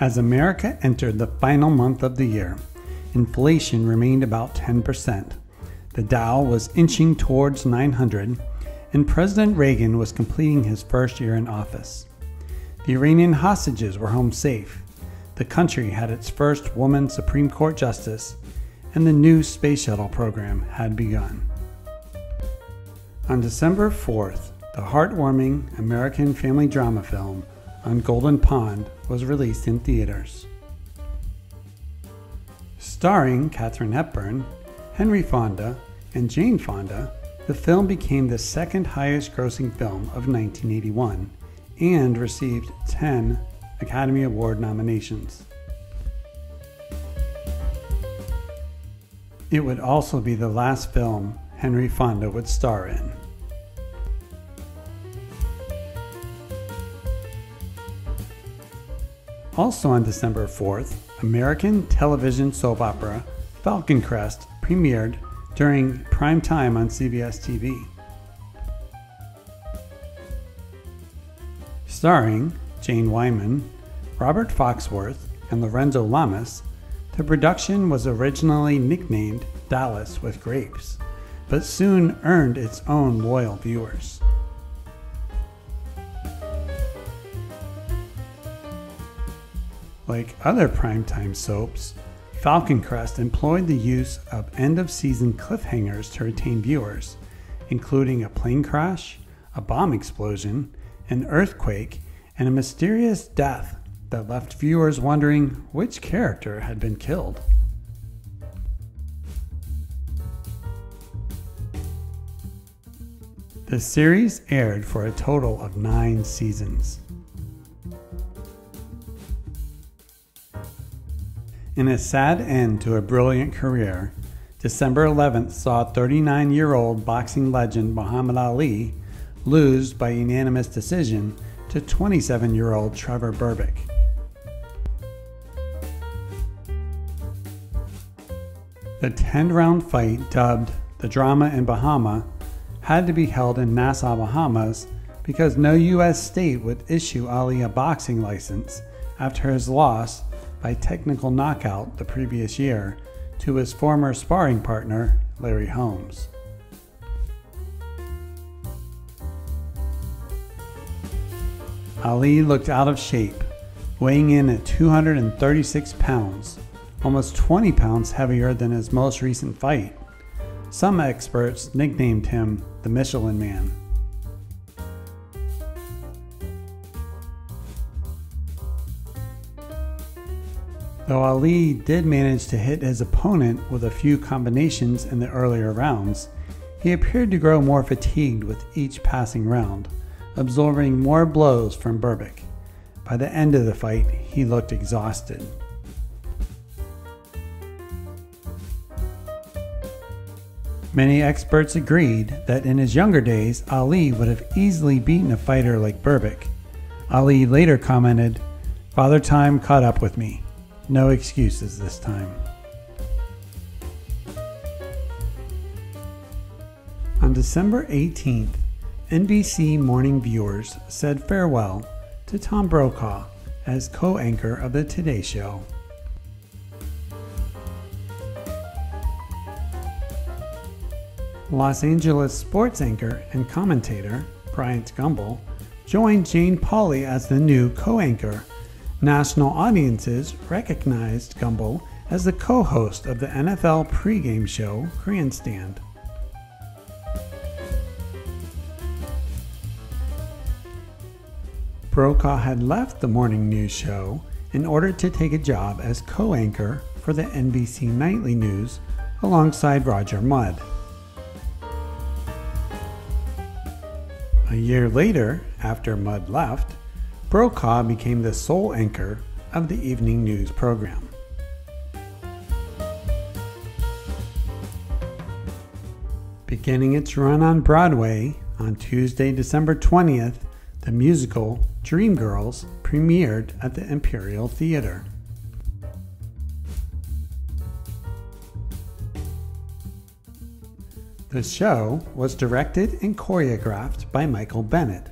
As America entered the final month of the year, inflation remained about 10%. The Dow was inching towards 900, and President Reagan was completing his first year in office. The Iranian hostages were home safe. The country had its first woman Supreme Court justice, and the new space shuttle program had begun. On December 4th, the heartwarming American family drama film On Golden Pond was released in theaters. Starring Katharine Hepburn, Henry Fonda, and Jane Fonda, the film became the second highest grossing film of 1981 and received 10 Academy Award nominations. It would also be the last film Henry Fonda would star in. Also on December 4th, American television soap opera Falcon Crest premiered during prime time on CBS TV. Starring Jane Wyman, Robert Foxworth, and Lorenzo Lamas, the production was originally nicknamed Dallas with Grapes, but soon earned its own loyal viewers. Like other primetime soaps, Falcon Crest employed the use of end-of-season cliffhangers to retain viewers, including a plane crash, a bomb explosion, an earthquake, and a mysterious death that left viewers wondering which character had been killed. The series aired for a total of 9 seasons. In a sad end to a brilliant career, December 11th saw 39-year-old boxing legend Muhammad Ali lose by unanimous decision to 27-year-old Trevor Berbick. The 10-round fight, dubbed the Drama in Bahama, had to be held in Nassau, Bahamas, because no U.S. state would issue Ali a boxing license after his loss by technical knockout the previous year to his former sparring partner, Larry Holmes. Ali looked out of shape, weighing in at 236 pounds, almost 20 pounds heavier than his most recent fight. Some experts nicknamed him the Michelin Man. Though Ali did manage to hit his opponent with a few combinations in the earlier rounds, he appeared to grow more fatigued with each passing round, absorbing more blows from Berbick. By the end of the fight, he looked exhausted. Many experts agreed that in his younger days, Ali would have easily beaten a fighter like Berbick. Ali later commented, "Father Time caught up with me. No excuses this time." On December 18th, NBC morning viewers said farewell to Tom Brokaw as co-anchor of the Today Show. Los Angeles sports anchor and commentator Bryant Gumbel joined Jane Pauley as the new co-anchor. National audiences recognized Gumbel as the co-host of the NFL pregame show Grandstand. Brokaw had left the morning news show in order to take a job as co-anchor for the NBC Nightly News alongside Roger Mudd. A year later, after Mudd left, Brokaw became the sole anchor of the evening news program. Beginning its run on Broadway on Tuesday, December 20th, the musical Dreamgirls premiered at the Imperial Theater. The show was directed and choreographed by Michael Bennett,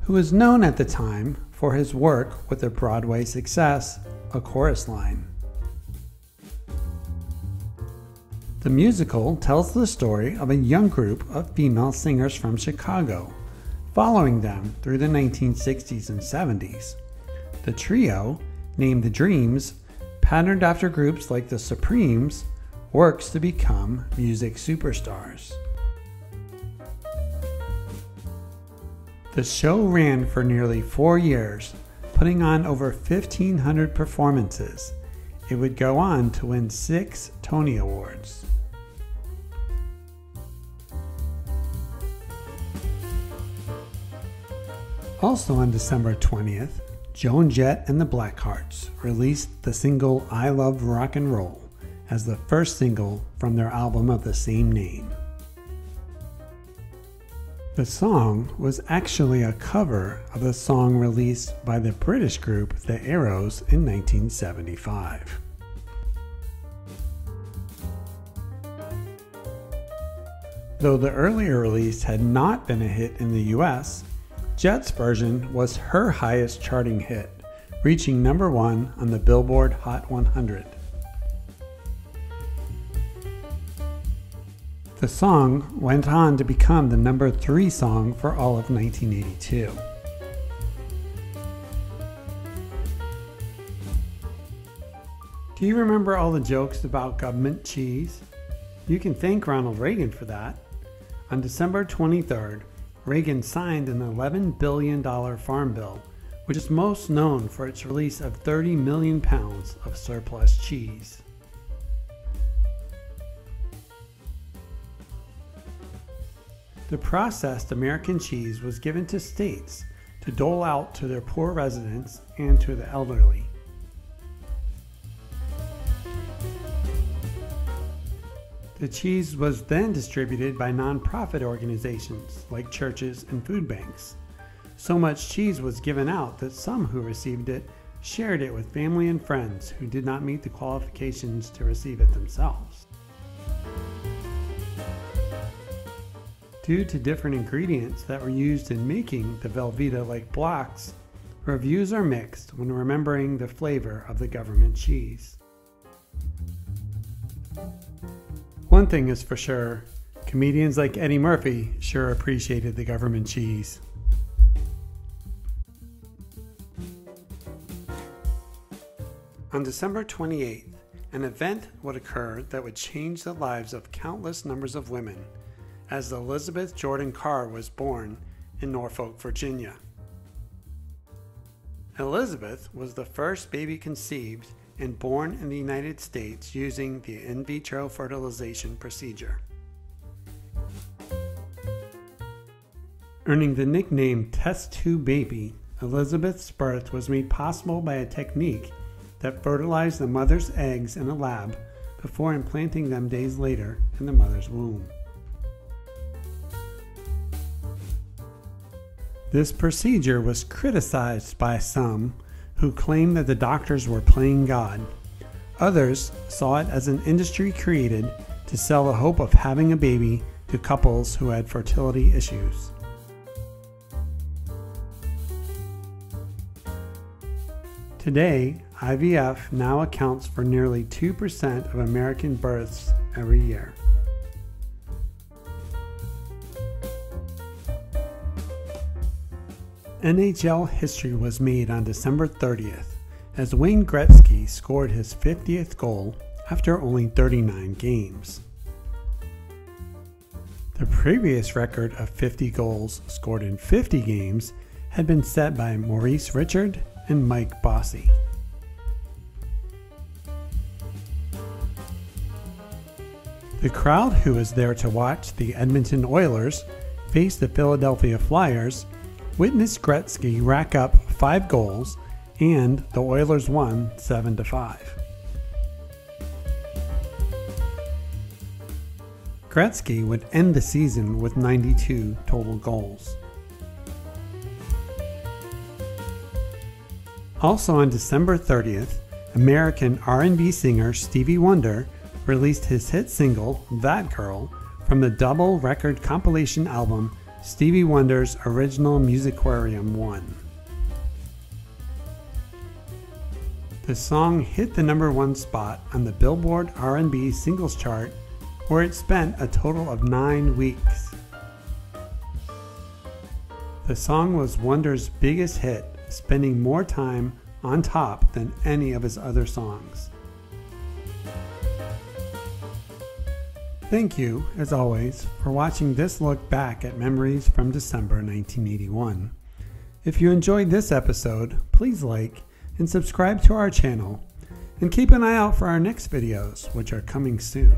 who was known at the time for his work with the Broadway success a chorus line. The musical tells the story of a young group of female singers from Chicago, following them through the 1960s and 70s. The trio, named the Dreams, patterned after groups like the Supremes, works to become music superstars. The show ran for nearly 4 years, putting on over 1,500 performances. It would go on to win 6 Tony Awards. Also on December 20th, Joan Jett and the Blackhearts released the single I Love Rock and Roll as the first single from their album of the same name. The song was actually a cover of the song released by the British group The Arrows in 1975. Though the earlier release had not been a hit in the US, Jett's version was her highest charting hit, reaching number 1 on the Billboard Hot 100. The song went on to become the number 3 song for all of 1982. Do you remember all the jokes about government cheese? You can thank Ronald Reagan for that. On December 23rd, Reagan signed an $11 billion farm bill, which is most known for its release of 30 million pounds of surplus cheese. The processed American cheese was given to states to dole out to their poor residents and to the elderly. The cheese was then distributed by nonprofit organizations like churches and food banks. So much cheese was given out that some who received it shared it with family and friends who did not meet the qualifications to receive it themselves. Due to different ingredients that were used in making the Velveeta-like blocks, reviews are mixed when remembering the flavor of the government cheese. One thing is for sure, comedians like Eddie Murphy sure appreciated the government cheese. On December 28th, an event would occur that would change the lives of countless numbers of women, as Elizabeth Jordan Carr was born in Norfolk, Virginia. Elizabeth was the first baby conceived and born in the United States using the in vitro fertilization procedure. Earning the nickname Test Tube Baby, Elizabeth's birth was made possible by a technique that fertilized the mother's eggs in a lab before implanting them days later in the mother's womb. This procedure was criticized by some who claimed that the doctors were playing God. Others saw it as an industry created to sell the hope of having a baby to couples who had fertility issues. Today, IVF now accounts for nearly 2% of American births every year. NHL history was made on December 30th as Wayne Gretzky scored his 50th goal after only 39 games. The previous record of 50 goals scored in 50 games had been set by Maurice Richard and Mike Bossy. The crowd who was there to watch the Edmonton Oilers face the Philadelphia Flyers witnessed Gretzky rack up 5 goals, and the Oilers won 7-5. Gretzky would end the season with 92 total goals. Also on December 30th, American R&B singer Stevie Wonder released his hit single, That Girl, from the double record compilation album Stevie Wonder's Original Musicarium 1. The song hit the #1 spot on the Billboard R&B Singles Chart, where it spent a total of 9 weeks. The song was Wonder's biggest hit, spending more time on top than any of his other songs. Thank you, as always, for watching this look back at memories from December 1981. If you enjoyed this episode, please like and subscribe to our channel, and keep an eye out for our next videos, which are coming soon.